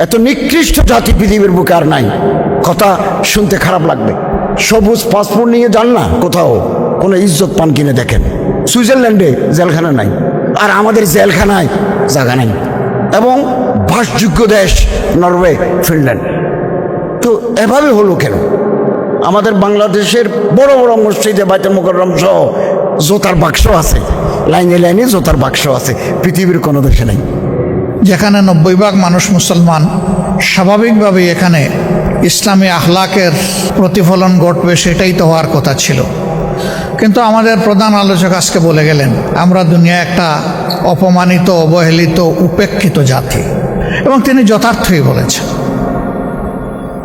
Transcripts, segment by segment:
এত নিকৃষ্ট জাতি পৃথিবীর বুকে আর নাই। কথা শুনতে খারাপ লাগবে, সবুজ পাসপোর্ট নিয়ে যান না কোথাও, কোনো ইজ্জত পান কিনে দেখেন। সুইজারল্যান্ডে জেলখানা নাই, আর আমাদের জেলখানায় জায়গা নাই। এবং বাসযোগ্য দেশ নরওয়ে, ফিনল্যান্ড। তো এভাবে হলো কেন? আমাদের বাংলাদেশের বড় বড় মসজিদে বাইতুল মুকাররম সহ জোতার বাক্স আছে, লাইনে লাইনে জোতার বাক্স আছে, পৃথিবীর কোনো দেশে নেই। যেখানে 90% মানুষ মুসলমান, স্বাভাবিকভাবেই এখানে ইসলামী আখলাকের প্রতিফলন ঘটবে, সেটাই তো হওয়ার কথা ছিল। কিন্তু আমাদের প্রধান আলোচক আজকে বলে গেলেন আমরা দুনিয়া একটা অপমানিত, অবহেলিত, উপেক্ষিত জাতি, এবং তিনি যথার্থই বলেছেন।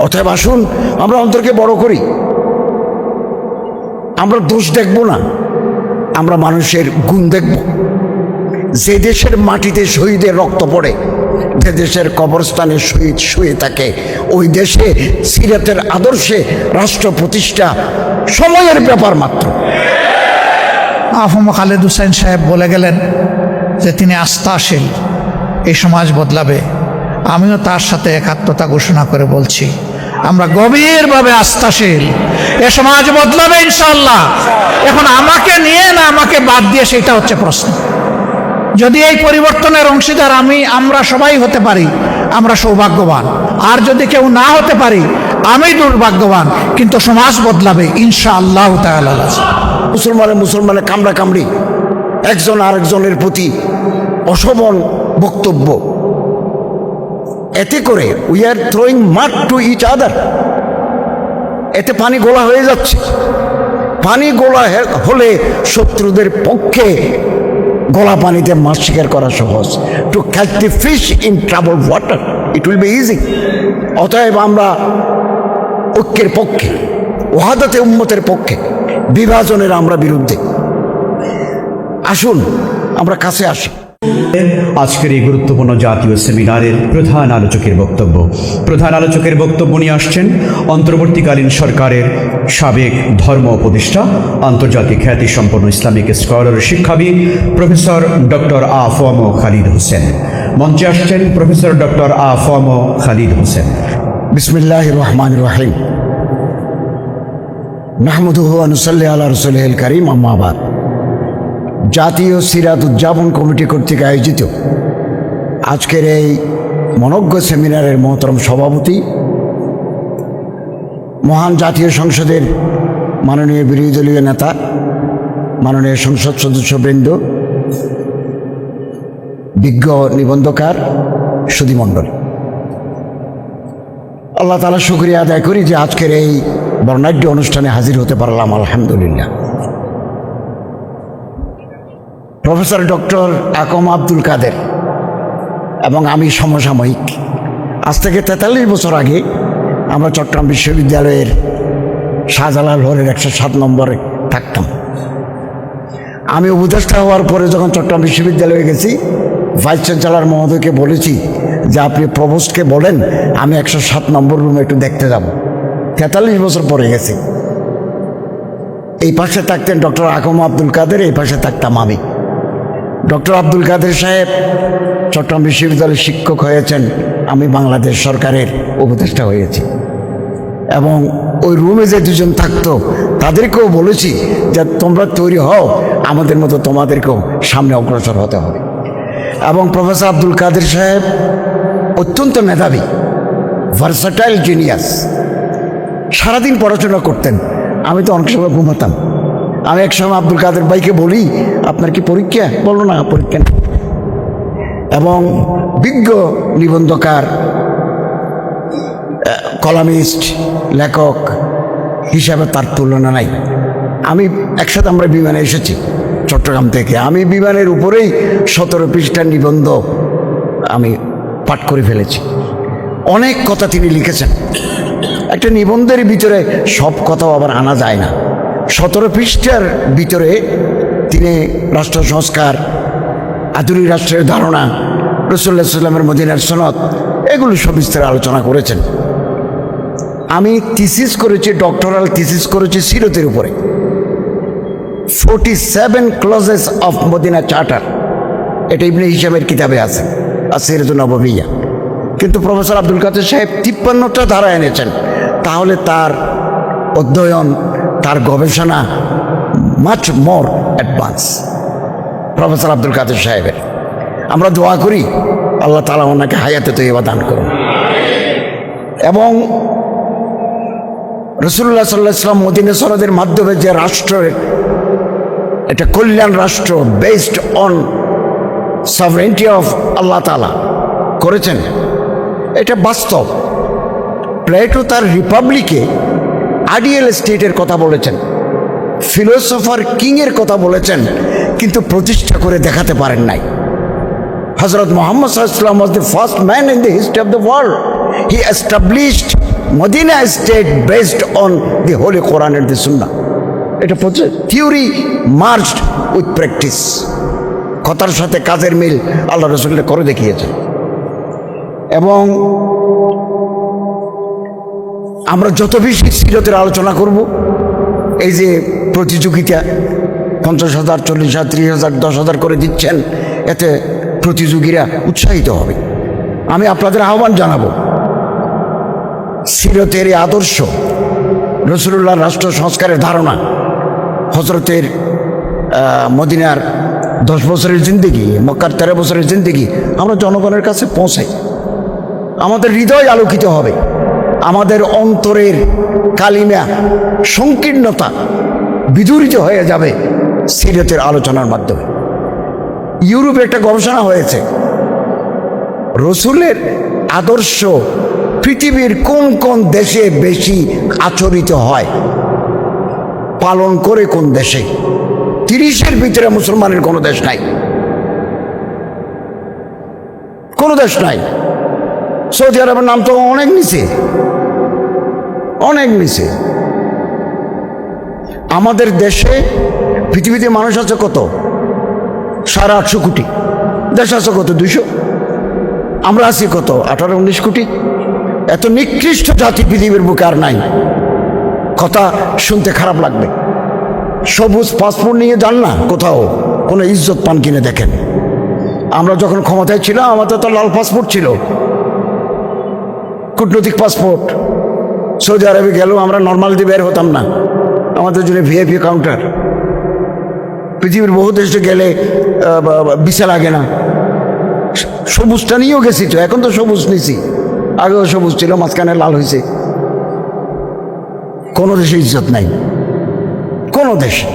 অতএব আসুন আমরা অন্তরকে বড় করি। আমরা দোষ দেখব না, আমরা মানুষের গুণ দেখব। যে দেশের মাটিতে শহীদের রক্ত পড়ে, যে দেশের কবরস্থানে শহীদ শুয়ে থাকে, ওই দেশে সিরাতের আদর্শে রাষ্ট্র প্রতিষ্ঠা সময়ের ব্যাপার মাত্র। আফম খালেদ হুসাইন সাহেব বলে গেলেন যে তিনি আস্থাশীল, এই সমাজ বদলাবে। আমিও তার সাথে একাত্মতা ঘোষণা করে বলছি, আমরা গভীরভাবে আস্থাশীল, এ সমাজ বদলাবে ইনশাআল্লাহ। এখন আমাকে নিয়ে না আমাকে বাদ দিয়ে, সেটা হচ্ছে প্রশ্ন। যদি এই পরিবর্তনের অংশীদার আমরা সবাই হতে পারি, আমরা সৌভাগ্যবান। আর যদি কেউ না হতে পারি, আমি দুর্ভাগ্যবান। কিন্তু সমাজ বদলাবে ইনশাআল্লাহ তাআলা। মুসলমানে কামড়া কামড়ি, একজন আরেকজনের প্রতি অশোভন বক্তব্য, এতে করে we are throwing mud to each other. এতে পানি গোলা হয়ে যাচ্ছে। পানি গোলা হলে শত্রুদের পক্ষে গোলা পানিতে মাছ শিকার করা সহজ। To catch the fish in trouble water it will be easy. অতএব আমরা ঐক্যের পক্ষে, ওয়াহাদাতে উম্মতের পক্ষে, বিভাজনের আমরা বিরুদ্ধে। আসুন আমরা কাছে আসি। আজকের এই গুরুত্বপূর্ণ জাতীয় সেমিনারের প্রধান আলোচকের বক্তব্য নিয়ে আসছেন অন্তর্বর্তীকালীন সরকারের সাবেক ধর্ম উপদেষ্টা, আন্তর্জাতিক খ্যাতিসম্পন্ন ইসলামিক স্কলার, শিক্ষাবিদ প্রফেসর ডক্টর আ.ফ.ম. খালিদ হোসেন। মঞ্চে আসছেন প্রফেসর ডক্টর আ.ফ.ম. খালিদ হোসেন। বিসমিল্লাহির রহমানির রহিম। নাহমাদুহু ওয়া নুসাল্লি আলা রাসূলিল কারীম, আম্মা বাদ। জাতীয় সিরাত উদযাপন কমিটি কর্তৃক আয়োজিত আজকের এই মনজ্ঞ সেমিনারের মহতরম সভাপতি, মহান জাতীয় সংসদের মাননীয় বিরোধী দলীয় নেতা, মাননীয় সংসদ সদস্যবৃন্দ, বিজ্ঞ নিবন্ধকার, সুধীমণ্ডলী, আল্লাহ তাআলা শুকরিয়া আদায় করি যে আজকের এই বর্ণাঢ্য অনুষ্ঠানে হাজির হতে পারলাম, আলহামদুলিল্লাহ। প্রফেসর ডক্টর আকম আব্দুল কাদের এবং আমি সমসাময়িক। আজ থেকে 43 বছর আগে আমরা চট্টগ্রাম বিশ্ববিদ্যালয়ের শাহজালাল হলের 107 নম্বরে থাকতাম। আমি উপদেষ্টা হওয়ার পরে যখন চট্টগ্রাম বিশ্ববিদ্যালয়ে গেছি, ভাইস চ্যান্সেলর মহোদয়কে বলেছি যে আপনি প্রভোস্টকে বলেন আমি 107 নম্বর রুমে একটু দেখতে যাব। 43 বছর পরে গেছি। এই পাশে থাকতেন ডক্টর আকম আব্দুল কাদের, এই পাশে থাকতাম আমি। ডক্টর আব্দুল কাদের সাহেব চট্টগ্রাম বিশ্ববিদ্যালয়ের শিক্ষক হয়েছেন, আমি বাংলাদেশ সরকারের উপদেষ্টা হয়েছি। এবং ওই রুমে যে দুজন থাকতো তাদেরকেও বলেছি যে তোমরা তৈরি হও, আমাদের মতো তোমাদেরকেও সামনে অগ্রসর হতে হবে। এবং প্রফেসর আব্দুল কাদের সাহেব অত্যন্ত মেধাবী, ভার্সাটাইল জিনিয়াস, সারাদিন পড়াশোনা করতেন। আমি তো অনেক সময় ঘুমাতাম। আমি একসময় আব্দুল কাদের ভাইকে বলি আপনার কি পরীক্ষা? বললো না, পরীক্ষা নেই। এবং বিজ্ঞ নিবন্ধকার, কলামিস্ট, লেখক হিসাবে তার তুলনা নাই। একসাথে আমরা বিমানে এসেছি চট্টগ্রাম থেকে। আমি বিমানের উপরেই 17 পৃষ্ঠার নিবন্ধ আমি পাঠ করে ফেলেছি। অনেক কথা তিনি লিখেছেন। একটা নিবন্ধের ভিতরে সব কথাও আবার আনা যায় না। 17 পৃষ্ঠার ভিতরে তিনি রাষ্ট্র সংস্কার, আধুনিক রাষ্ট্রের ধারণা, রাসূলুল্লাহ সাল্লাল্লাহু আলাইহি ওয়াসাল্লামের মদিনার সনদ, এগুলো সব বিস্তারে আলোচনা করেছেন। আমি থিসিস করেছি, ডক্টরাল থিসিস করেছি সিরতের উপরে। 47 ক্লজেস অফ মদিনা চার্টার, এটা ইবনে হিশামের কিতাবে আছে, আর সিরাতুন নববিয়্যা। কিন্তু প্রফেসর আব্দুল কাদের সাহেব 53টা ধারা এনেছেন। তাহলে তার অধ্যয়ন, তার গবেষণা much more advance professor Abdul Kader সাহেবের। আমরা দোয়া করি আল্লাহ তাআলা ওনাকে হায়াতে তৈয়বা দান করুন। এবং রাসূলুল্লাহ সাল্লাল্লাহু আলাইহি ওয়াসাল্লাম মদিনা সনদের মাধ্যমে যে রাষ্ট্রের এটা কল্যাণ রাষ্ট্র বেসড অন সভরেন্টি অফ আল্লাহ তাআলা করেছেন, এটা বাস্তব। প্লেটো তার রিপাবলিকে আইডিয়াল স্টেটের কথা বলেছেন, ফিলোসোফার কিংয়ের কথা বলেছেন, কিন্তু প্রতিষ্ঠা করে দেখাতে পারেন নাই। হযরত মুহাম্মদ সাল্লাল্লাহু আলাইহি ওয়াসাল্লাম was the first man in the history of the world. He established Medina state based on the Holy Quran and the Sunnah. এটা থিওরি মার্জড উইথ প্র্যাকটিস, কথার সাথে কাজের মিল আল্লাহ রাসূল করে দেখিয়েছেন। এবং আমরা যত বেশি সিরতের আলোচনা করব, এই যে প্রতিযোগিতা 50,000, 40,000, 30,000, 10,000 করে দিচ্ছেন, এতে প্রতিযোগীরা উৎসাহিত হবে। আমি আপনাদের আহ্বান জানাবো, সিরতের এই আদর্শ, রাসূলুল্লাহর রাষ্ট্র সংস্কারের ধারণা, হযরতের মদিনার 10 বছরের জিন্দেগি, মক্কার 13 বছরের জিন্দেগি আমরা জনগণের কাছে পৌঁছাই। আমাদের হৃদয় আলোকিত হবে, আমাদের অন্তরের কালিমা সংকীর্ণতা বিদূরিত হয়ে যাবে সিরতের আলোচনার মাধ্যমে। ইউরোপে একটা গবেষণা হয়েছে, রাসূলের আদর্শ পৃথিবীর কোন কোন দেশে বেশি আচরিত হয়, পালন করে কোন দেশে। 30-এর ভিতরে মুসলমানের কোনো দেশ নাই, কোনো দেশ নাই। সৌদি আরবের নাম তো অনেক নিচে, অনেক নিচে। আমাদের দেশে পৃথিবীতে মানুষ আছে কত? 850 কোটি। দেশ আছে কত? 200। আমরা আছি কত? 18-19 কোটি। এত নিকৃষ্ট জাতি পৃথিবীর বুকে আর নাই। কথা শুনতে খারাপ লাগবে, সবুজ পাসপোর্ট নিয়ে যান না কোথাও, কোনো ইজ্জত পান কিনে দেখেন। আমরা যখন ক্ষমতায় ছিলাম আমাদের তো লাল পাসপোর্ট ছিল, কূটনৈতিক পাসপোর্ট। সৌদি আরবে গেলেও আমরা নর্মাল দিয়ে বের হতাম না, আমাদের জন্য ভিআইপি কাউন্টার। পৃথিবীর বহু দেশে গেলে ভিসা লাগে না। সবুজটা নিয়েও গেছি তো, এখন তো সবুজ নিছি, আগেও সবুজ ছিল, মাঝখানে লাল হয়েছে। কোনো দেশে ইজ্জত নাই, কোনো দেশে।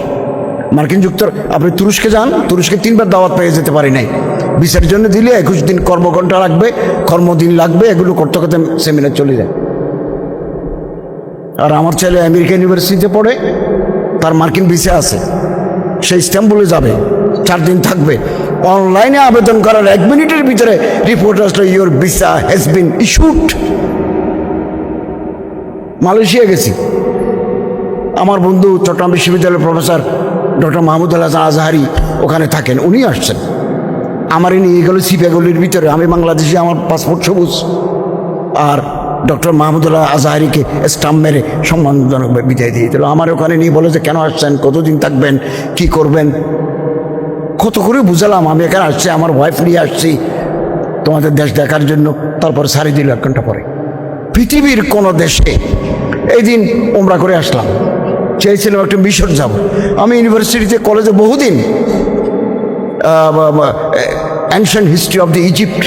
মার্কিন যুক্তরাষ্ট্র, আপনি তুরস্কে যান, তুরস্কে 3বার দাওয়াত পেয়ে যেতে পারি নাই। ভিসার জন্য দিলে 21 দিন কর্মঘণ্টা লাগবে, কর্মদিন লাগবে, এগুলো করতে করতে সেমিনার চলে যায়। আর আমার ছেলে আমেরিকা ইউনিভার্সিটিতে পড়ে, তার মার্কিন ভিসা আছে, সে ইস্তাম্বুলে যাবে, 4 দিন থাকবে। অনলাইনে আবেদন করার 1 মিনিটের ভিতরে রিপোর্ট আসলো, your visa has been issued. Malaysia গেছি, আমার বন্ধু চট্টগ্রাম বিশ্ববিদ্যালয়ের প্রফেসর ডক্টর মাহমুদুল্লাহ আজহারি ওখানে থাকেন, উনি আসছেন। আমারই নিয়ে গেল সিপাগুলির ভিতরে, আমি বাংলাদেশি, আমার পাসপোর্ট সবুজ, আর ডক্টর মাহমুদুল্লাহ আজহারিকে স্টাম্প মেরে সম্মানজনক বিদায় দিয়ে দিল। আমার ওখানে নিয়ে বলে যে কেন আসছেন, কতদিন থাকবেন, কি করবেন। কত করে বুঝালাম আমি এখানে আসছি, আমার ওয়াইফ নিয়ে আসছি তোমাদের দেশ দেখার জন্য। তারপর সারি দিল 1 ঘন্টা পরে। পৃথিবীর কোনো দেশে এই দিন ওমরা করে আসলাম, চেয়েছিলাম একটা মিশর যাব। আমি ইউনিভার্সিটিতে কলেজে বহুদিন ancient history of the Egypt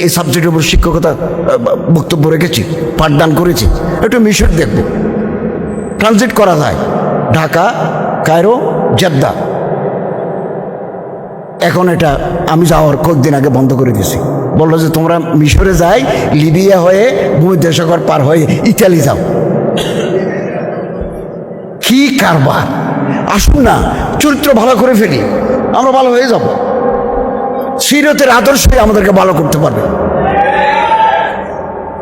এই সাবজেক্টের উপর শিক্ষকতা বক্তব্য রেখেছি, পাঠদান করেছি। একটু মিশর দেখব, ট্রানজিট করা যায়, ঢাকা, কায়রো, জেদ্দা। এখন এটা আমি যাওয়ার কয়েকদিন আগে বন্ধ করে দিয়েছি। বললো যে তোমরা মিশরে যাই, লিবিয়া হয়ে ভূমধ্যসাগর পার হয়ে ইতালি যাও। কি কারবার! আসুন না, চরিত্র ভালো করে ফেলি, আমরা ভালো হয়ে যাব। সিরতের আদর্শই আমাদেরকে ভালো করতে পারবে।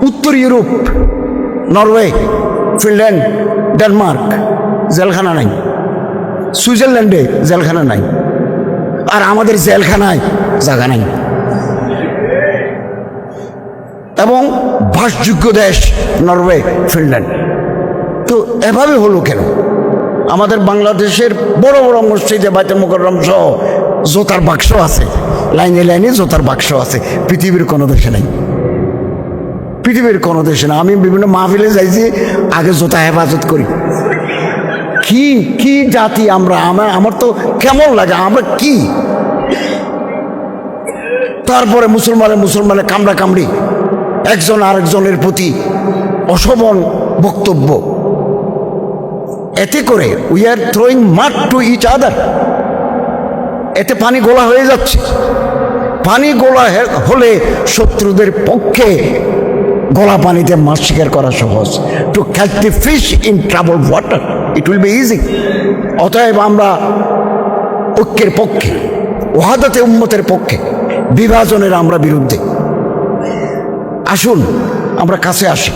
উত্তর ইউরোপ, নরওয়ে, ফিনল্যান্ড, ডেনমার্ক জেলখানা নাই, সুইজারল্যান্ডে জেলখানা নাই, আর আমাদের জেলখানায় জায়গা নাই। এবং বাসযোগ্য দেশ নরওয়ে, ফিনল্যান্ড। তো এভাবে হলো কেন? আমাদের বাংলাদেশের বড় বড় মসজিদে বাইতুল মুকাররম সহ জোতার বাক্স আছে, লাইনে লাইনে জোতার বাক্স আছে, পৃথিবীর কোনো দেশে নেই। পৃথিবীর কোনো দেশে না। আমি বিভিন্ন মাহফিলে যাইছি, আগে জুতা হেফাজত করি। কি কি জাতি আমরা, আমার তো কেমন লাগে, আমরা কি? তারপরে মুসলমানে কামড়া কামড়ি, একজন আরেকজনের প্রতি অশোভন বক্তব্য। এতে করে we are throwing mud to each other. এতে পানি গোলা হয়ে যাচ্ছে। পানি গোলা হলে শত্রুদের পক্ষে গোলা পানিতে মাছ শিকার করা সহজ। To catch the fish in trouble water it will be easy. অতএব আমরা ঐক্যের পক্ষে, ওয়াহাদাতে উম্মতের পক্ষে, বিভাজনের আমরা বিরুদ্ধে। আসুন আমরা কাছে আসি।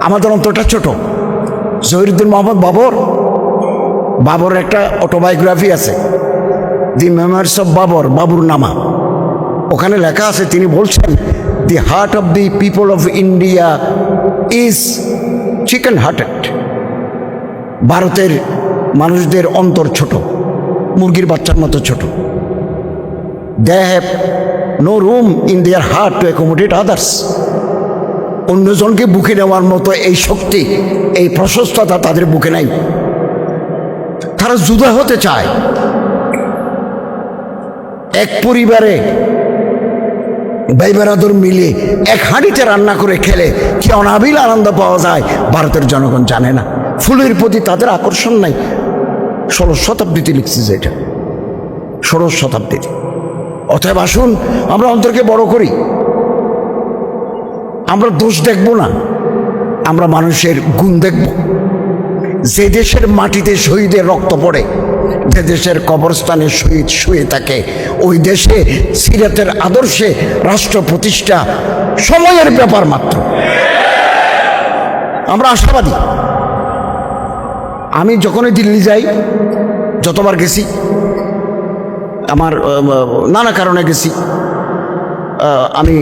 আমাদের অন্তরটা ছোট। জহিরুদ্দিন মোহাম্মদ বাবর একটা অটোবায়োগ্রাফি আছে, দি মেমোরিজ অফ বাবুর নামা। ওখানে লেখা আছে, তিনি বলছেন, the heart of the people of India is chicken hearted. ভারতের মানুষদের অন্তর ছোট, মুরগির বাচ্চার মতো ছোট। They have no room in their heart to accommodate others. অন্যজনকে বুকে নেওয়ার মতো এই শক্তি, এই প্রশস্ততা তাদের বুকে নাই। তারা জুদা হতে চায়। এক পরিবারে ভাই বেরাদর মিলে এক হাঁড়িতে রান্না করে খেলে কি অনাবিল আনন্দ পাওয়া যায় ভারতের জনগণ জানে না। ফুলের প্রতি তাদের আকর্ষণ নাই। 16 শতাব্দীতে লিখছে যে এটা, 16 শতাব্দীতে। অতএব আসুন আমরা অন্তরকে বড় করি। আমরা দোষ দেখব না, আমরা মানুষের গুণ দেখব। যে দেশের মাটিতে শহীদের রক্ত পড়ে, যে দেশের কবরস্থানে শহীদ শুয়ে থাকে, ওই দেশে সিরাতের আদর্শে রাষ্ট্র প্রতিষ্ঠা সময়ের ব্যাপার মাত্র। আমরা আশাবাদী। আমি যখনই দিল্লি যাই, যতবার গেছি, আমার নানা কারণে গেছি, আমি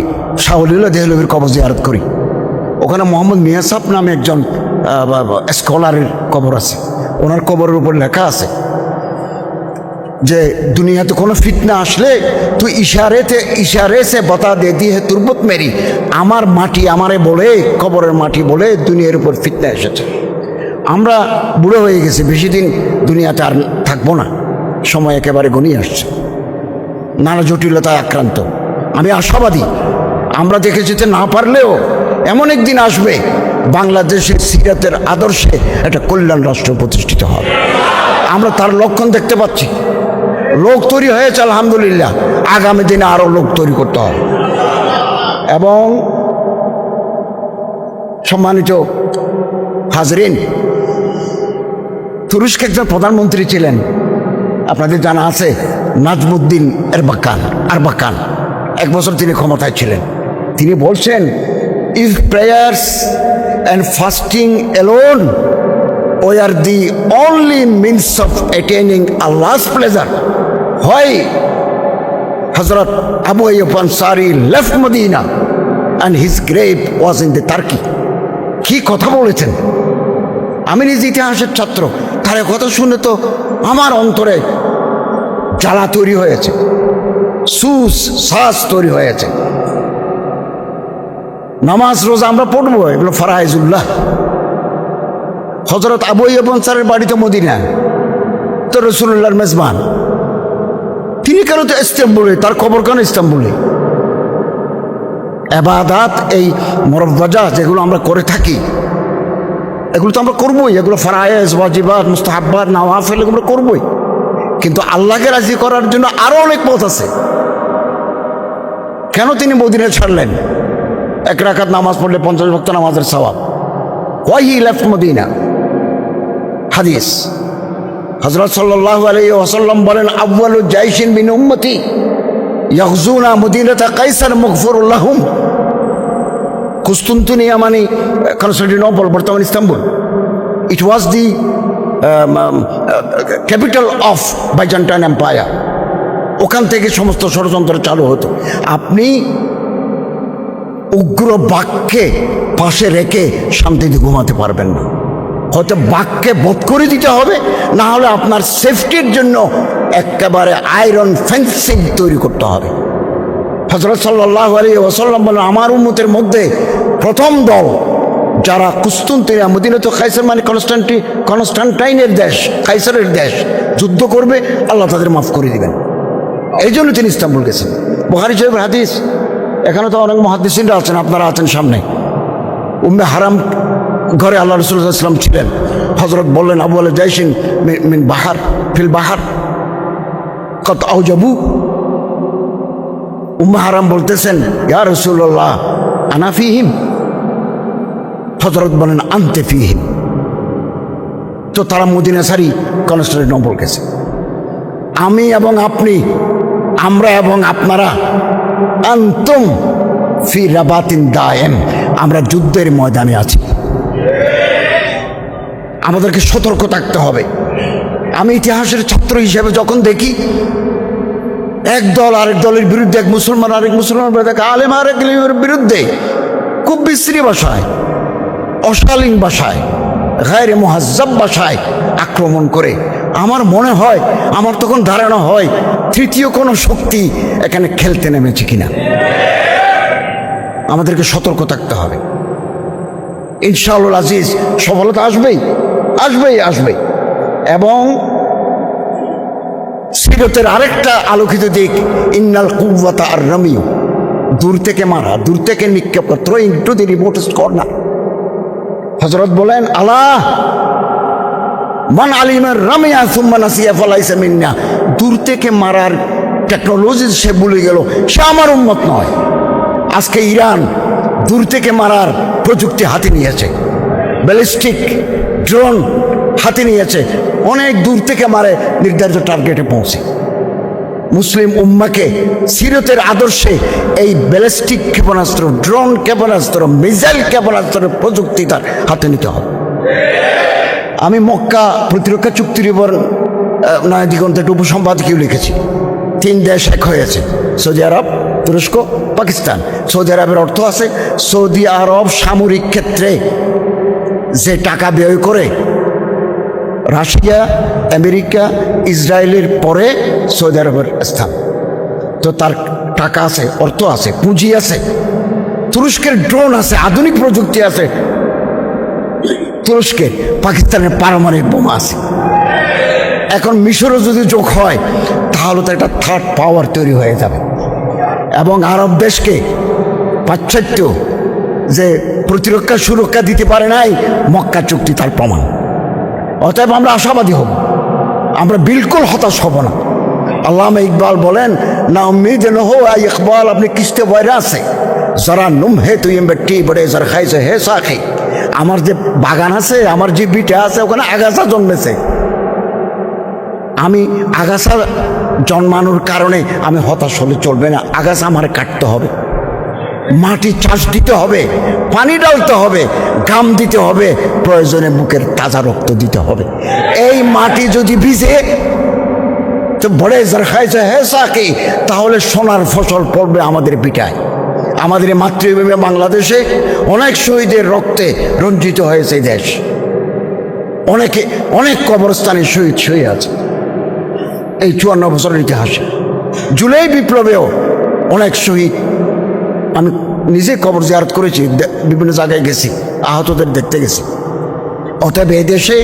শাহুলিল্লাহ দেহলভির কবর জিয়ারত করি। ওখানে মোহাম্মদ মিয়া সাহেব নামে একজন স্কলারের কবর আছে। ওনার কবরের উপর লেখা আছে যে দুনিয়াতে কোনো ফিতনা আসলে তুই ইশারে সে বতা দে দি হে তুরবত মেরি। আমার মাটি আমারে বলে, কবরের মাটি বলে দুনিয়ার উপর ফিতনা এসেছে। আমরা বুড়ো হয়ে গেছি, বেশি দিন দুনিয়াতে আর থাকবো না, সময় একেবারে ঘনিয়ে আসছে, নানা জটিলতায় আক্রান্ত। আমি আশাবাদী। আমরা দেখে যেতে না পারলেও এমন একদিন আসবে বাংলাদেশের সিরাতের আদর্শে একটা কল্যাণ রাষ্ট্র প্রতিষ্ঠিত হবে। আমরা তার লক্ষণ দেখতে পাচ্ছি। লোক তৈরি হয়েছে আলহামদুলিল্লাহ, আগামী দিনে আরও লোক তৈরি করতে হবে। এবং সম্মানিত হাজরিন, তুরস্কে একজন প্রধানমন্ত্রী ছিলেন, আপনাদের জানা আছে, নাজমুদ্দিন আরবাকান। 1 বছর তিনি ক্ষমতায় ছিলেন। তিনি বলছেন, if prayers and fasting alone were the only means of attaining Allah's pleasure, why Hazrat Abu Ayyub Ansari left Medina and his grave was in the Turkey? কি কথা বলেছেন! আমি নিজ ইতিহাসের ছাত্র, তার কথা শুনে তো আমার অন্তরে জ্বালা তৈরি হয়েছে, শ্বাস তৈরি হয়েছে। নামাজ রোজা আমরা পড়বো, এগুলো ফারাইজুল্লাহ। হযরত আবু আইয়ুব আনসারীর বাড়ি তো মদিনা, তো রাসূলুল্লাহর মেজবান। তিনি কেন তো ইস্তাম্বুলে, তার কবর কেন ইস্তাম্বুলে? ইবাদত, এই মুরব্বাজা যেগুলো আমরা করে থাকি, এগুলো তো আমরা করবোই। এগুলো ফারায়েজ, ওয়াজিবাত, মুস্তাহাব্বাত, নওয়াফিল এগুলো করবোই। কিন্তু আল্লাহকে রাজি করার জন্য আরো অনেক পথ আছে। কেন তিনি মদিনা ছাড়লেন? 1 রাকাত নামাজ পড়লে 50 ওয়াক্ত নামাজের সওয়াব। Why he left Medina? হাদিস, হযরত সাল্লাল্লাহু আলাইহি ওয়াসাল্লাম বলেন, আউয়ালু জাইশিন মিন উম্মতি ইয়াগজুনা মদিনাতা কাইসার মাগফুরুল লাহুম। কুস্তুনতুনিয়া মানে কনস্টান্টিনোপল, বর্তমান Istanbul. It was the capital of Byzantine empire. ওখান থেকে সমস্ত ষড়যন্ত্র চালু হতো। আপনি উগ্র বাক্যে পাশে রেখে শান্তিতে ঘুমাতে পারবেন না। হয়তো বাক্যে বোধ করে দিতে হবে, না হলে আপনার সেফটির জন্য একেবারে আয়রন ফেন্সিং তৈরি করতে হবে। হযরত সাল্লাল্লাহু আলাইহি ওয়াসাল্লাম বলেন, আমার উম্মতের মধ্যে প্রথম দল যারা কুস্তুনতিনা, মদিনা তো কাইসার মানে কনস্টান্টাইনের দেশ, কাইসারের দেশ, যুদ্ধ করবে, আল্লাহ তাদের মাফ করে দিবেন। এই জন্য তিনি ইস্তাম্বুল গেছেন। বুখারী শরীফের হাদিস, এখানে তো অনেক মুহাদ্দিসিনরা আছেন, আপনারা আছেন সামনে। উম্মে হারাম ঘরে আল্লাহ রাসূল সাল্লাল্লাহু আলাইহি ওয়াসাল্লাম ছিলেন। হযরত বললেন, আবু আল জাইশিন মিন বাহার ফিল বাহার কত আউজাবু। উম্মে হারাম বলতেছেন, ইয়া রাসূলুল্লাহ আনা ফিহিম। হযরত বলেন, আনতে ফিহিম। তো তারা মদিনা সারি কনস্টান্টিনোপল গেছে। আমি এবং আপনি, আমরা এবং আপনারা, আনতুম ফি রাবাতিন দায়েম, আমরা যুদ্ধের ময়দানে আছি। আমাদেরকে সতর্ক থাকতে হবে। আমি ইতিহাসের ছাত্র হিসেবে যখন দেখি এক দল আরেক দলের বিরুদ্ধে, এক মুসলমান আরেক মুসলমান বিরুদ্ধে, আলেম আরেক আলেমের বিরুদ্ধে খুব বিশ্রী ভাষায়, অশালীন ভাষায়, গায়রে মুহাজ্জাব ভাষায় আক্রমণ করে, আমার মনে হয়, আমার তখন ধারণা হয় তৃতীয় কোনো শক্তি এখানে খেলতে নেমেছে কিনা। আমাদেরকে সতর্ক থাকতে হবে। ইনশাআল্লাহ আজিজ, সফলতা আসবেই আসবেই আসবে। এবং সিরতের আরেকটা আলোকিত দিক, ইন্নাল কুওয়াতা আর রামিউ, দূর থেকে মারা, দূর থেকে নিক্ষেপ করা, থ্রোইং টু দি রিমোটেস্ট কর্নার। হযরত বলেন, আল্লাহ মান আলিমার রামিয়া সুম্মা নাসিয়া ফালাইসা মিন্না, দূর থেকে মারার টেকনোলজি সে ভুলে গেল, সে আমার উম্মত নয়। আজকে ইরান দূর থেকে মারার প্রযুক্তি হাতে নিয়েছে, ব্যালিস্টিক ড্রোন হাতে নিয়েছে, অনেক দূর থেকে মারে, নির্ধারিত টার্গেটে পৌঁছে। মুসলিম উম্মাকে সিরতের আদর্শে এই ব্যালিস্টিক ক্ষেপণাস্ত্র, ড্রোন ক্ষেপণাস্ত্র, মিসাইল ক্ষেপণাস্ত্রের প্রযুক্তি তার হাতে নিতে হবে। আমি মক্কা প্রতিরক্ষা চুক্তির উপর নয় দিগন্তে একটা উপসম্পাদকীয় লিখেছি। 3 দেশ এক হয়েছে, সৌদি আরব, তুরস্ক, পাকিস্তান। সৌদি আরবের অর্থ আছে, সৌদি আরব সামরিক ক্ষেত্রে যে টাকা ব্যয় করে, রাশিয়া, আমেরিকা, ইসরায়েলের পরে সৌদি আরবের স্থান। তো তার টাকা আছে, অর্থ আছে, পুঁজি আছে। তুরস্কের ড্রোন আছে, আধুনিক প্রযুক্তি আছে। তুরস্কের, পাকিস্তানের পারমাণবিক বোমা আছে। এখন মিশরও যদি যোগ হয় তাহলে তো একটা থার্ড পাওয়ার তৈরি হয়ে যাবে। এবং আরব দেশকে পাশ্চাত্য যে প্রতিরক্ষা সুরক্ষা দিতে পারে নাই, মক্কা চুক্তি তার প্রমাণ। অতএব আমরা আশাবাদী হব, আমরা বিলকুল হতাশ হব না। আল্লামা ইকবাল বলেন, না উম্মীদ ন হো আই ইকবাল, আপনি কিস্তে বয়রা আছে যারা নুম হে তুই বেটি বড়ে যার খাইছে হে সাখি। আমার যে বাগান আছে, আমার যে বিটা আছে, ওখানে আগাছা জন্মেছে। আমি আগাছা জন্মানোর কারণে আমি হতাশ হলে চলবে না। আগাছা আমার কাটতে হবে, মাটি চাষ দিতে হবে, পানি ডালতে হবে, ঘাম দিতে হবে, প্রয়োজনে বুকের তাজা রক্ত দিতে হবে। এই মাটি যদি ভিজে তো বড়ে যার খাইছে হে সাকি, তাহলে সোনার ফসল পড়বে আমাদের পিঠায়। আমাদের মাতৃভূমি বাংলাদেশে অনেক শহীদের রক্তে রঞ্জিত হয়েছে এই দেশ। অনেক কবরস্থানে শহীদ শহীদ আছে এই 54 বছরের ইতিহাসে। জুলাই বিপ্লবেও অনেক শহীদ, আমি নিজে কবর জিয়ারত করেছি, বিভিন্ন জায়গায় গেছি, আহতদের দেখতে গেছি। অতএব এই দেশে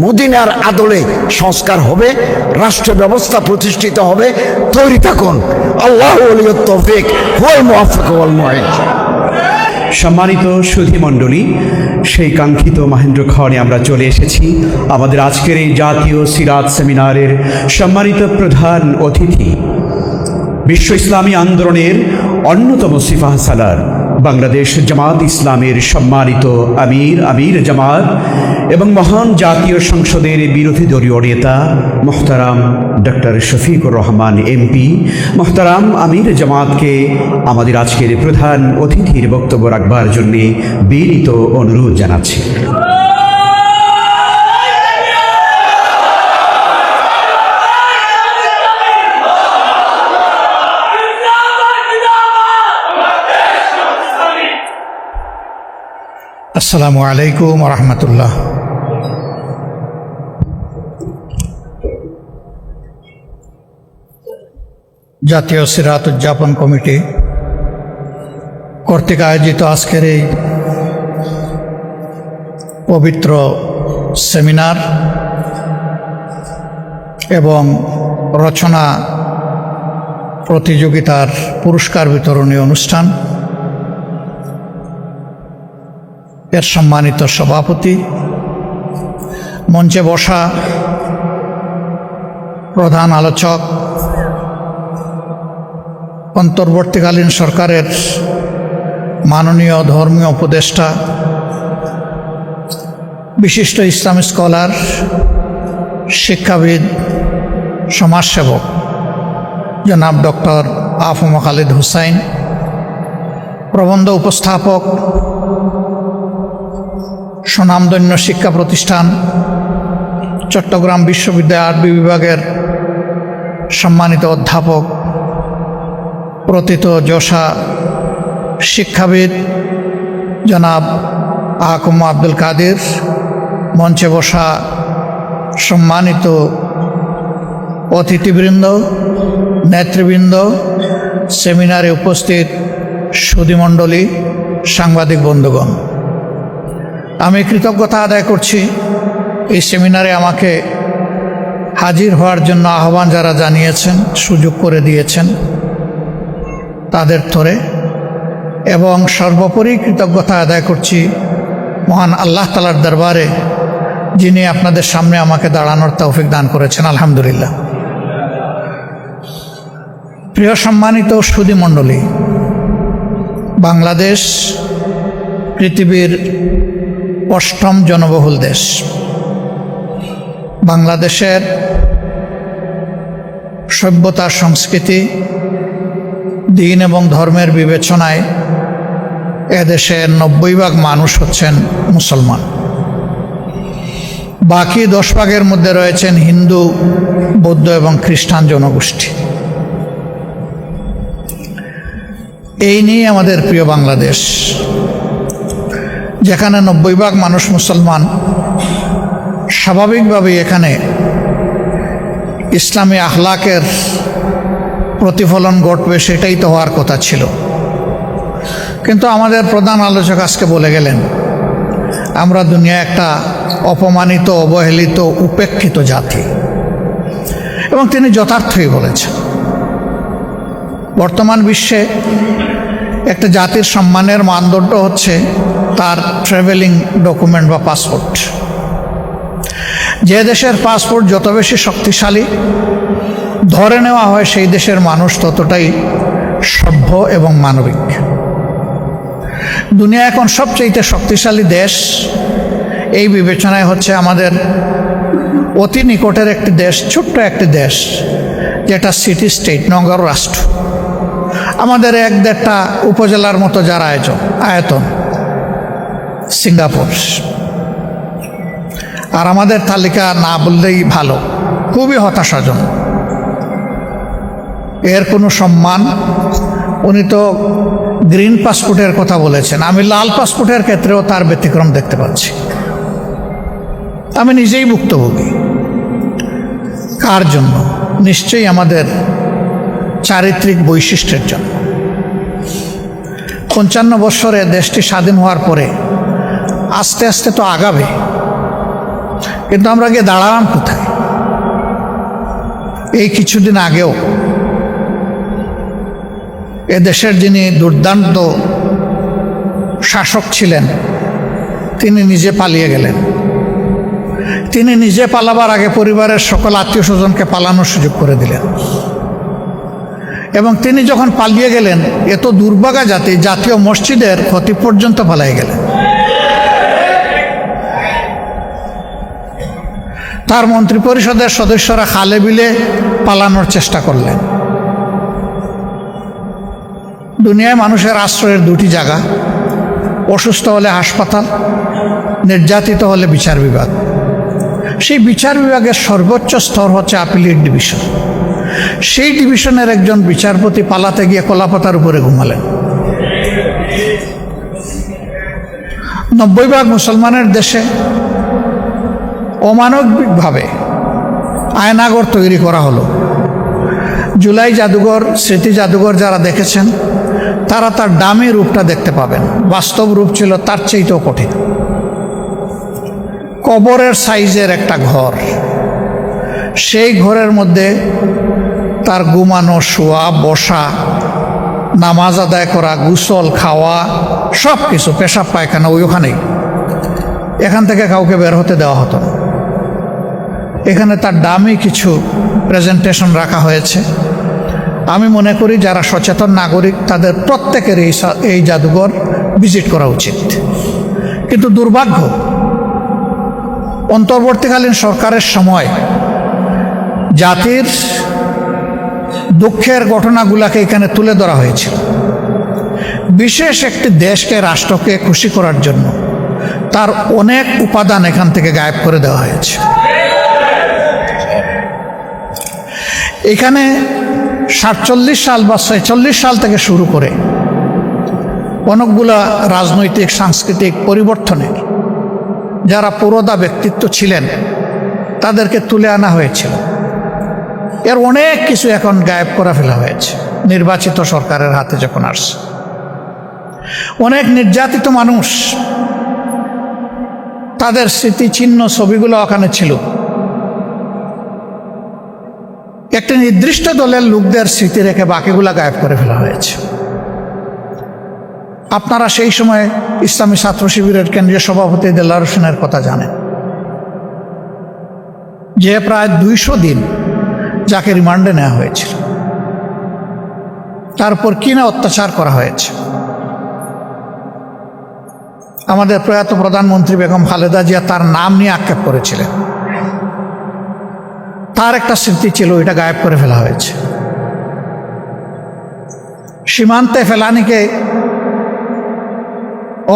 মদিনার আদলে সংস্কার হবে, রাষ্ট্র ব্যবস্থা প্রতিষ্ঠিত হবে। তৈরি থাকুন। আল্লাহু ওয়ালিয়ুত তৌফিক ওয়াল মুওয়াফফিক ওয়াল মুঈন। সম্মানিত সুধী মণ্ডলী, সেই কাঙ্ক্ষিত মাহেন্দ্রক্ষণে আমরা চলে এসেছি। আমাদের আজকের এই জাতীয় সিরাত সেমিনারের সম্মানিত প্রধান অতিথি, বিশ্ব ইসলামী আন্দোলনের অন্যতম সিপাহ সালার, বাংলাদেশ জামাত ইসলামের সম্মানিত আমির জামাত এবং মহান জাতীয় সংসদের বিরোধী দলীয় নেতা মোহতারাম ডক্টর শফিকুর রহমান এমপি, মোহতারাম আমির জামাতকে আমাদের আজকের প্রধান অতিথির বক্তব্য রাখবার জন্য বিনীত অনুরোধ জানাচ্ছি। আসসালামু আলাইকুম ওয়া রাহমাতুল্লাহ। জাতীয় সিরাত উদযাপন কমিটি কর্তৃক আয়োজিত আজকের এই পবিত্র সেমিনার এবং রচনা প্রতিযোগিতার পুরস্কার বিতরণী অনুষ্ঠান এর সম্মানিত সভাপতি, মঞ্চে বসা প্রধান আলোচক, অন্তর্বর্তীকালীন সরকারের মাননীয় ধর্মীয় উপদেষ্টা, বিশিষ্ট ইসলামী স্কলার, শিক্ষাবিদ, সমাজসেবক জনাব ডক্টর আফম খালিদ হুসাইন, প্রবন্ধ উপস্থাপক, স্বনামধন্য শিক্ষা প্রতিষ্ঠান চট্টগ্রাম বিশ্ববিদ্যালয় আরবি বিভাগের সম্মানিত অধ্যাপক, প্রথিত যশা শিক্ষাবিদ জনাব আহকুম আব্দুল কাদের, মঞ্চে বসা সম্মানিত অতিথিবৃন্দ, নেতৃবৃন্দ, সেমিনারে উপস্থিত সুধীমণ্ডলী, সাংবাদিক বন্ধুগণ, আমি কৃতজ্ঞতা আদায় করছি এই সেমিনারে আমাকে হাজির হওয়ার জন্য আহ্বান যারা জানিয়েছেন, সুযোগ করে দিয়েছেন তাদের তরে, এবং সর্বোপরি কৃতজ্ঞতা আদায় করছি মহান আল্লাহ তাআলার দরবারে যিনি আপনাদের সামনে আমাকে দাঁড়ানোর তৌফিক দান করেছেন। আলহামদুলিল্লাহ। প্রিয় সম্মানিত সুধীমণ্ডলী, বাংলাদেশ পৃথিবীর 8ম জনবহুল দেশ। বাংলাদেশের সভ্যতা, সংস্কৃতি, দিন এবং ধর্মের বিবেচনায় এদেশের 90% মানুষ হচ্ছেন মুসলমান। বাকি 10% মধ্যে রয়েছেন হিন্দু, বৌদ্ধ এবং খ্রিস্টান জনগোষ্ঠী। এই নিয়ে আমাদের প্রিয় বাংলাদেশ, যেখানে 90% মানুষ মুসলমান, স্বাভাবিকভাবেই এখানে ইসলামী আখলাকের প্রতিফলন ঘটবে, সেটাই তো হওয়ার কথা ছিল। কিন্তু আমাদের প্রধান আলোচক আজকে বলে গেলেন আমরা দুনিয়ায় একটা অপমানিত, অবহেলিত, উপেক্ষিত জাতি, এবং তিনি যথার্থই বলেছেন। বর্তমান বিশ্বে একটা জাতির সম্মানের মানদণ্ড হচ্ছে তার ট্রাভেলিং ডকুমেন্ট বা পাসপোর্ট। যে দেশের পাসপোর্ট যত বেশি শক্তিশালী ধরে নেওয়া হয়, সেই দেশের মানুষ ততটাই সভ্য এবং মানবিক। দুনিয়া এখন সবচেয়ে শক্তিশালী দেশ এই বিবেচনায় হচ্ছে আমাদের অতি নিকটের একটি দেশ, ছোট্ট একটি দেশ যেটা সিটি স্টেট, নগর রাষ্ট্র। আমাদের 1-1.5টা উপজেলার মতো যার আয়তন, সিঙ্গাপুর। আর আমাদের তালিকা না বললেই ভালো, খুবই হতাশাজনক। এর কোনো সম্মান, উনি তো গ্রিন পাসপোর্টের কথা বলেছেন, আমি লাল পাসপোর্টের ক্ষেত্রেও তার ব্যতিক্রম দেখতে পাচ্ছি। আমি নিজেই ভুক্তভোগী। কার জন্য? নিশ্চয়ই আমাদের চারিত্রিক বৈশিষ্ট্যের জন্য। 55 বৎসরে দেশটি স্বাধীন হওয়ার পরে আস্তে আস্তে তো আগাবে, কিন্তু আমরা গিয়ে দাঁড়ালাম কোথায়? এই কিছুদিন আগেও এ দেশের যিনি দুর্দান্ত শাসক ছিলেন, তিনি নিজে পালিয়ে গেলেন। তিনি নিজে পালাবার আগে পরিবারের সকল আত্মীয় স্বজনকে পালানোর সুযোগ করে দিলেন। এবং তিনি যখন পালিয়ে গেলেন, এত দুর্ভাগা জাতি, জাতীয় মসজিদের খতিব পর্যন্ত পালিয়ে গেলেন। তার মন্ত্রিপরিষদের সদস্যরা খালে বিলে পালানোর চেষ্টা করলেন। দুনিয়ায় মানুষের আশ্রয়ের 2টি জায়গা, অসুস্থ হলে হাসপাতাল, নির্যাতিত হলে বিচার বিভাগ। সেই বিচার বিভাগের সর্বোচ্চ স্তর হচ্ছে আপিলেট ডিভিশন। সেই ডিভিশনের একজন বিচারপতি পালাতে গিয়ে কলাপাতার উপরে ঘুমালেন। 90% মুসলমানের দেশে অমানবিকভাবে আয়নাগর তৈরি করা হলো। জুলাই জাদুঘর, স্মৃতি জাদুঘর যারা দেখেছেন তারা তার ডামি রূপটা দেখতে পাবেন। বাস্তব রূপ ছিল তার চেয়েও কঠিন। কবরের সাইজের একটা ঘর, সেই ঘরের মধ্যে তার ঘুমানো, শোয়া, বসা, নামাজ আদায় করা, গোসল, খাওয়া, সব কিছু, পেশাব পায়খানা ওইখানেই। এখান থেকে কাউকে বের হতে দেওয়া হতো না। এখানে তার দামি কিছু প্রেজেন্টেশন রাখা হয়েছে। আমি মনে করি যারা সচেতন নাগরিক তাদের প্রত্যেকের এই জাদুঘর ভিজিট করা উচিত। কিন্তু দুর্ভাগ্য, অন্তর্বর্তীকালীন সরকারের সময় জাতির দুঃখের ঘটনাগুলোকে এখানে তুলে ধরা হয়েছিল। বিশেষ একটি দেশকে, রাষ্ট্রকে খুশি করার জন্য তার অনেক উপাদান এখান থেকে গায়েব করে দেওয়া হয়েছে। এখানে 47 সাল বা 46 সাল থেকে শুরু করে অনেকগুলো রাজনৈতিক সাংস্কৃতিক পরিবর্তনের যারা পুরোদা ব্যক্তিত্ব ছিলেন তাদেরকে তুলে আনা হয়েছিল। এর অনেক কিছু এখন গায়েব করে ফেলা হয়েছে নির্বাচিত সরকারের হাতে যখন আসছে। অনেক নির্যাতিত মানুষ, তাদের স্মৃতিচিহ্ন ছবিগুলো ওখানে ছিল। একটি নির্দিষ্ট দলের লোকদের স্মৃতি রেখে বাকিগুলা গায়েব করে ফেলা হয়েছে। আপনারা সেই সময় ইসলামী ছাত্র শিবিরের কেন্দ্রীয় সভাপতি দেলার হোসেনের কথা জানেন, যে প্রায় 200 দিন যাকে রিমান্ডে নেওয়া হয়েছিল, তারপর কিনা অত্যাচার করা হয়েছে। আমাদের প্রয়াত প্রধানমন্ত্রী বেগম খালেদা জিয়া তার নাম নিয়ে আক্ষেপ করেছিলেন। তার একটা স্মৃতি ছিল, এটা গায়েব করে ফেলা হয়েছে। সীমান্তে ফেলানিকে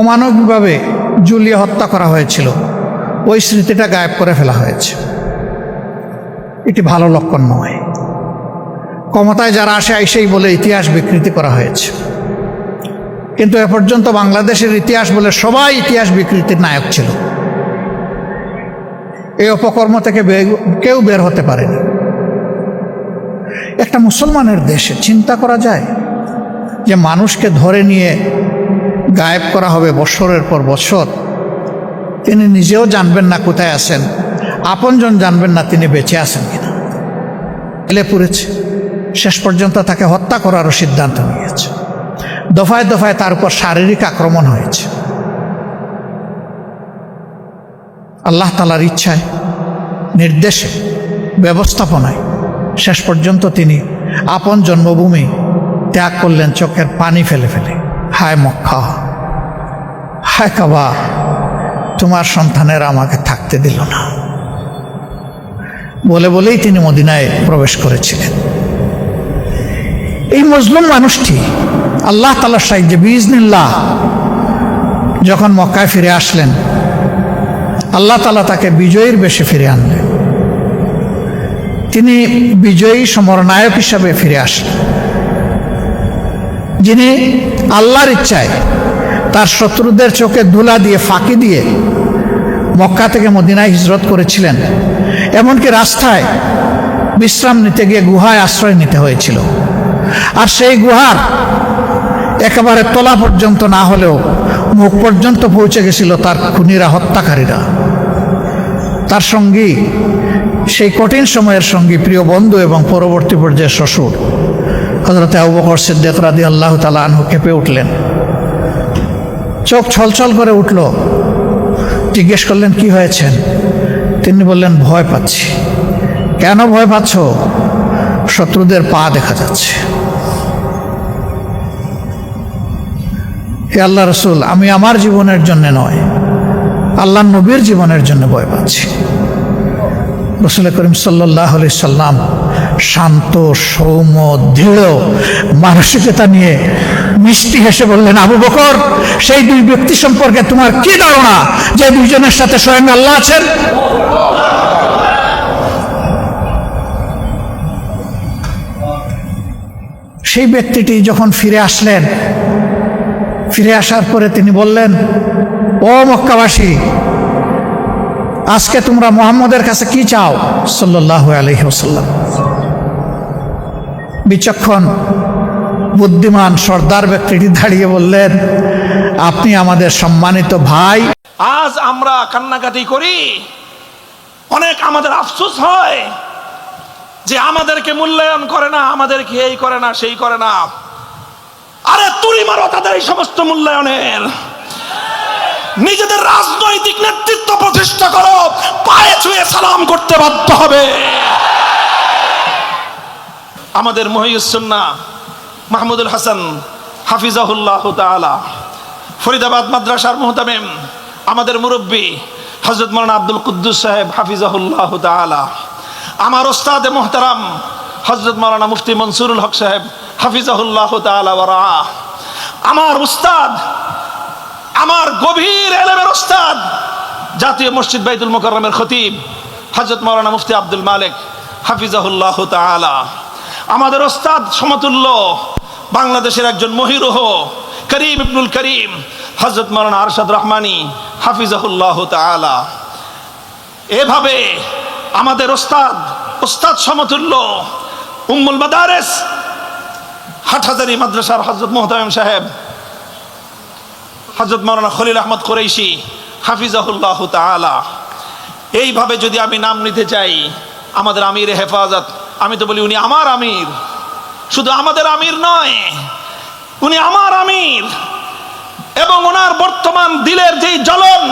অমানবিকভাবে ঝুলিয়ে হত্যা করা হয়েছিল, ওই স্মৃতিটা গায়েব করে ফেলা হয়েছে। এটি ভালো লক্ষণ নয়। ক্ষমতায় যারা আসে আইসেই বলে ইতিহাস বিকৃতি করা হয়েছে, কিন্তু এ পর্যন্ত বাংলাদেশের ইতিহাস বলে সবাই ইতিহাস বিকৃতির নায়ক ছিল। এই অপকর্ম থেকে কেউ বের হতে পারেনি। একটা মুসলমানের দেশে চিন্তা করা যায় যে মানুষকে ধরে নিয়ে গায়েব করা হবে বছরের পর বছর। তিনি নিজেও জানবেন না কোথায় আছেন, আপনজন জানবেন না তিনি বেঁচে আছেন কিনা। এলে পড়েছে, শেষ পর্যন্ত তাকে হত্যা করারও সিদ্ধান্ত নিয়েছে। দফায় দফায় তার উপর শারীরিক আক্রমণ হয়েছে। আল্লাহ তাআলার ইচ্ছায়, নির্দেশে, ব্যবস্থাপনায় শেষ পর্যন্ত তিনি আপন জন্মভূমি ত্যাগ করলেন চোখের পানি ফেলে ফেলে। হায় মক্কা, হায় কাবা, তোমার সন্তানেরা আমাকে থাকতে দিল না বলেই তিনি মদিনায় প্রবেশ করেছিলেন। এই মজলুম মানুষটি আল্লাহ তাআলার সাহায্যে বিইজনিল্লাহ যখন মক্কায় ফিরে আসলেন, আল্লাহ তাআলা তাকে বিজয়ীর বেশে ফিরে আনলেন। তিনি বিজয়ী সমরনায়ক হিসাবে ফিরে আসলেন, যিনি আল্লাহর ইচ্ছায় তার শত্রুদের চোখে ধুলা দিয়ে, ফাঁকি দিয়ে মক্কা থেকে মদিনায় হিজরত করেছিলেন। এমনকি রাস্তায় বিশ্রাম নিতে গিয়ে গুহায় আশ্রয় নিতে হয়েছিল। আর সেই গুহার একেবারে তলা পর্যন্ত না হলেও মুখ পর্যন্ত পৌঁছে গেছিল তার খুনিরা, হত্যাকারীরা। তার সঙ্গী, সেই কঠিন সময়ের সঙ্গী, প্রিয় বন্ধু এবং পরবর্তী পর্যায়ে শ্বশুর হযরত আবু বকর সিদ্দিক রাদিয়াল্লাহু তাআলা আনহু কেঁপে উঠলেন, চোখ ছলছল করে উঠল। জিজ্ঞেস করলেন, কি হয়েছেন? তিনি বললেন, ভয় পাচ্ছি। কেন ভয় পাচ্ছ? শত্রুদের পা দেখা যাচ্ছে। হে আল্লাহ রসুল, আমি আমার জীবনের জন্য নয়, আল্লাহ নবীর জীবনের জন্য ভয় পাচ্ছি। রাসূল করিম সাল্লাল্লাহু আলাইহি সাল্লাম শান্ত, সৌম্য, দৃঢ় মানসিকতা নিয়ে মিষ্টি হেসে বললেন, আবু বকর, সেই দুই ব্যক্তি সম্পর্কে তোমার কি ধারণা যে দুইজনের সাথে স্বয়ং আল্লাহ আছেন? সেই ব্যক্তিটি যখন ফিরে আসলেন, ফিরে আসার পরে তিনি বললেন, ও মক্কাবাসী, আজকে তোমরা মুহাম্মদের কাছে কি চাও সাল্লাল্লাহু আলাইহি ওয়াসাল্লাম? বিচক্ষণ বুদ্ধিমান সর্দার ব্যক্তিটি দাঁড়িয়ে বললেন, আপনি আমাদের সম্মানিত ভাই। আজ আমরা কান্নাকাটি করি, অনেক আমাদের আফসোস হয় যে আমাদেরকে মূল্যায়ন করে না, আমাদেরকে এই করে না, সেই করে না। আরে তুড়ি মারো তাদের এই সমস্ত মূল্যায়নের। নিজেদের রাজনৈতিক নেতৃত্ব প্রতিষ্ঠা করো, পায়ে ছুঁয়ে সালাম করতে বাধ্য হবে। আমাদের মহিউস সুন্নাহ মাহমুদুল হাসান হাফিজাহুল্লাহ তাআলা, ফরিদাবাদ মাদ্রাসার মুহতামিম, আমাদের মুরব্বী হযরত মাওলানা আব্দুল কুদ্দুস সাহেব হাফিজাহুল্লাহ তাআলা, আমার ওস্তাদে মুহতারাম হযরত মাওলানা মুফতি মনসুরুল হক সাহেব হাফিজাহুল্লাহ তাআলা ওয়া রাআহ, আমার উস্তাদ, আমার গভীর ইলমের উস্তাদ, জাতীয় মসজিদ বাইতুল মুকাররমের খতিব হযরত মাওলানা মুফতি আব্দুল মালিক হাফিজাহুল্লাহ তাআলা, আমাদের ওস্তাদ সমতুল্য বাংলাদেশের একজন মহিরুহ করিম ইবনুল করিম হযরত মাওলানা আরশাদ রহমানী হাফিজাহুল্লাহ তাআলা। এভাবে আমাদের ওস্তাদ সমতুল্য উম্মুল মাদারিস হাটহাজারী মাদ্রাসার হযরত মুহতামিম সাহেব হযরত মাওলানা খলিল আহমদ কুরাইশি হাফিজাহুল্লাহ তাআলা। এইভাবে যদি আমি নাম নিতে চাই, আমাদের আমির হেফাজত, আমি তো বলি উনি আমার আমির, শুধু আমাদের আমির নয়, উনি আমার আমির। এবং ওনার বর্তমান দিলের যে জ্বলন,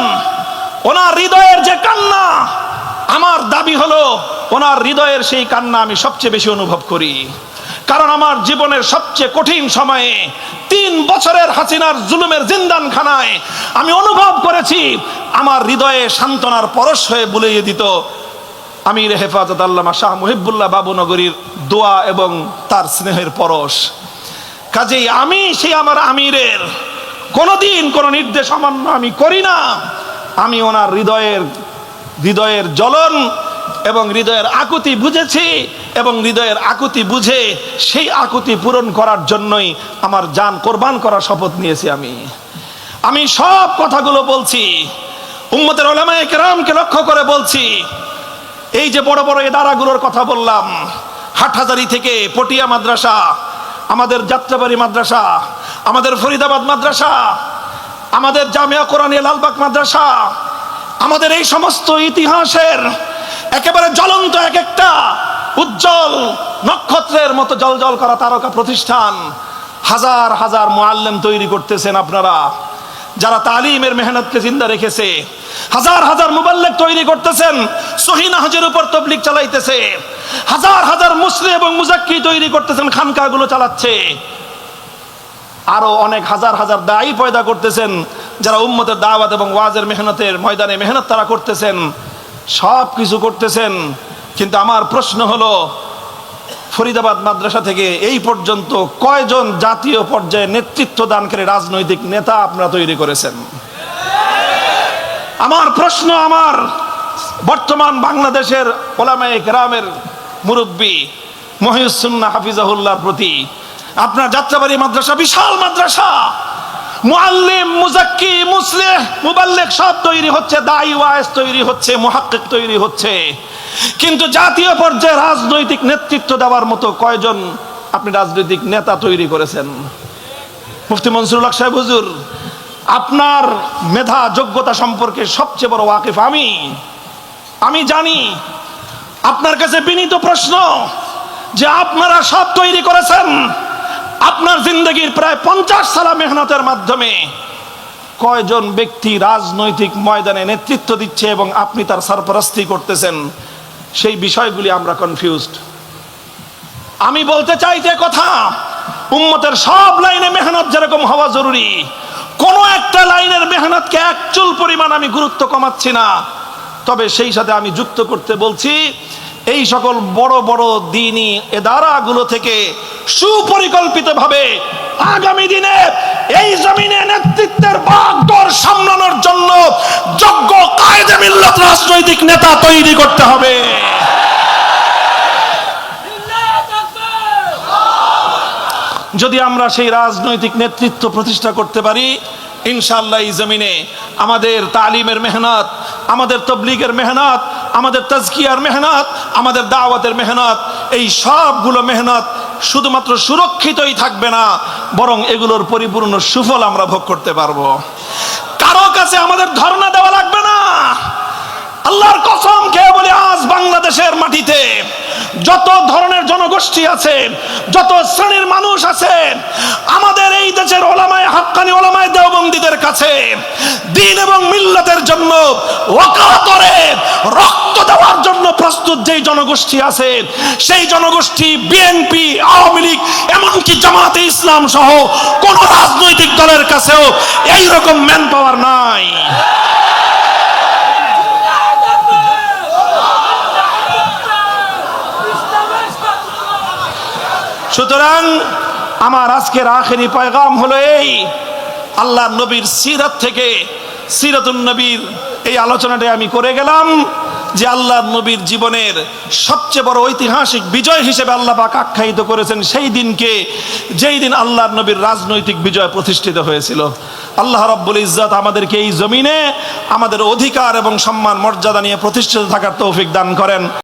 ওনার হৃদয়ের যে কান্না, আমার দাবি হলো ওনার হৃদয়ের সেই কান্না আমি সবচেয়ে বেশি অনুভব করি। কারণ আমার জীবনের সবচেয়ে কঠিন সময়ে 3 বছরের হাসিনার জুলুমের জিন্দানখানায় আমি অনুভব করেছি আমার হৃদয়ে সান্ত্বনার পরশ হয়ে বুলিয়ে দিত আমির হেফাজত আল্লামা শাহ মুহিবুল্লাহ বাবুনগরীর দোয়া এবং তার স্নেহের পরশ। কাজেই আমি সেই আমার আমিরের কোনোদিন কোনো নির্দেশ অমান্য আমি করি না। আমি ওনার হৃদয়ের জ্বলন এবং হৃদয়ের আকুতি বুঝেছি, এবং হৃদয়ের আকুতি বুঝে সেই আকুতি পূরণ করার জন্যই আমার জান কোরবান করার শপথ নিয়েছি। আমি সব কথাগুলো বলছি, উম্মতের উলামায়ে কেরামকে লক্ষ্য করে বলছি। এই যে বড় বড় ইদারাগুলোর কথা বললাম, হাটহাজারী থেকে পটিয়া মাদ্রাসা, আমাদের যাত্রাবাড়ি মাদ্রাসা, আমাদের ফরিদাবাদ মাদ্রাসা, আমাদের জামিয়া কোরআনিয়া লালবাগ মাদ্রাসা, আমাদের এই সমস্ত ইতিহাসের একেবারে জ্বলন্ত এক একটা উজ্জ্বল নক্ষত্রের মতো জ্বলজ্বল করা তারকা প্রতিষ্ঠান, হাজার হাজার মুআল্লিম তৈরি করতেছেন আপনারা, যারা তালিমের মেহনতকে জিন্দা রেখেছে। হাজার হাজার মুবাল্লিগ তৈরি করতেছেন, সহিহ নাহজের উপর তাবলীগ চালাইতেছে। হাজার হাজার মুসলিম এবং মুজাক্কি তৈরি করতেছেন, খানকাগুলো চালাচ্ছে। আরো অনেক হাজার হাজার দায়ী পয়দা করতেছেন, যারা উম্মতের দাওয়াত এবং ওয়াজের মেহনতের ময়দানে মেহনত তারা করতেছেন। সব কিছু করতেছেন, কিন্তু আমার প্রশ্ন হলো, ফরিদাবাদ মাদ্রাসা থেকে এই পর্যন্ত কয়জন জাতীয় পর্যায়ে নেতৃত্ব দানকারী রাজনৈতিক নেতা আপনারা তৈরি করেছেন? আমার প্রশ্ন আমার বর্তমান বাংলাদেশের উলামায়ে কেরামের মুরব্বী মহিউস সুন্নাহ হাফিজাহুল্লাহর প্রতি। আপনার যাত্রাবাড়ি মাদ্রাসা বিশাল মাদ্রাসা, মুআল্লিম, মুজাক্কি, মুসলিহ, মুবাল্লিগ সব তৈরি হচ্ছে, দাঈ ওয়াইজ তৈরি হচ্ছে, মুহাক্কিক তৈরি হচ্ছে, কিন্তু জাতীয় পর্যায়ে রাজনৈতিক নেতৃত্ব দেওয়ার মতো কয়জন আপনি রাজনৈতিক নেতা তৈরি করেছেন? মুফতি মনসুরুল হক সাহেব হুজুর, আপনার মেধা যোগ্যতা সম্পর্কে সবচেয়ে বড় ওয়াকিফ আমি জানি। আপনার কাছে বিনীত প্রশ্ন যে আপনারা সব তৈরি করেছেন, আপনার জিন্দগির প্রায় 50 সালা মেহনতের মাধ্যমে কয়জন ব্যক্তি রাজনৈতিক ময়দানে নেতৃত্ব দিচ্ছে এবং আপনি তার সরপরস্তি করতেছেন? সেই বিষয়গুলি আমরা কনফিউজড। আমি বলতে চাই যে কথা, উম্মতের সব লাইনে মেহনত যেরকম হওয়া জরুরি, কোন একটা লাইনের মেহনতকে এক চুল পরিমাণ আমি গুরুত্ব কমাচ্ছি না। তবে সেই সাথে আমি যুক্ত করতে বলছি, এই সকল বড় বড় দ্বীনি ইদারাগুলো থেকে সুপরিকল্পিতভাবে আগামী দিনে এই জমিনে নেতৃত্বের বাগডোর সামলানোর জন্য যোগ্য কায়েদে মিল্লাত রাজনৈতিক নেতা তৈরি করতে হবে। যদি আমরা সেই রাজনৈতিক নেতৃত্ব প্রতিষ্ঠা করতে পারি, ইনশাআল্লাহ এই জমিনে আমাদের তালিমের মেহনত, আমাদের তবলিগের মেহনত, আমাদের তাজকিয়ার মেহনত, আমাদের দাওয়াতের মেহনত, এই সবগুলো মেহনত শুধুমাত্র সুরক্ষিতই থাকবে না, বরং এগুলোর পরিপূর্ণ সুফল আমরা ভোগ করতে পারবো। কারো কাছে আমাদের ধর্ণা দেওয়া লাগবে না। আল্লাহর কসম খেয়ে বলি, আজ বাংলাদেশের মাটিতে যত ধরনের জনগোষ্ঠী আছে, যত শ্রেণীর মানুষ আছে, আমাদের এই দেশের ওলামায়ে হাক্কানি, ওলামায়ে দেওবন্দীদের কাছে দ্বীন এবং মিল্লাতের জন্য অকাতরে রক্ত দেওয়ার জন্য প্রস্তুত যেই জনগোষ্ঠী আছে, সেই জনগোষ্ঠী বিএনপি, আওয়ামী লীগ, এমনকি জামাতে ইসলাম সহ কোন রাজনৈতিক দলের কাছেও এই রকম ম্যান পাওয়ার নাই। সুতরাং আমার আজকের আখেরি পয়গাম হলো এই, আল্লাহর নবীর সিরাত থেকে, সিরাতুন নবীর এই আলোচনাটা আমি করে গেলাম যে আল্লাহর নবীর জীবনের সবচেয়ে বড় ঐতিহাসিক বিজয় হিসেবে আল্লাহ পাক আখ্যায়িত করেছেন সেই দিনকে, যেই দিন আল্লাহর নবীর রাজনৈতিক বিজয় প্রতিষ্ঠিত হয়েছিল। আল্লাহ রাব্বুল ইজ্জত আমাদেরকে এই জমিনে আমাদের অধিকার এবং সম্মান মর্যাদা নিয়ে প্রতিষ্ঠিত থাকার তৌফিক দান করেন।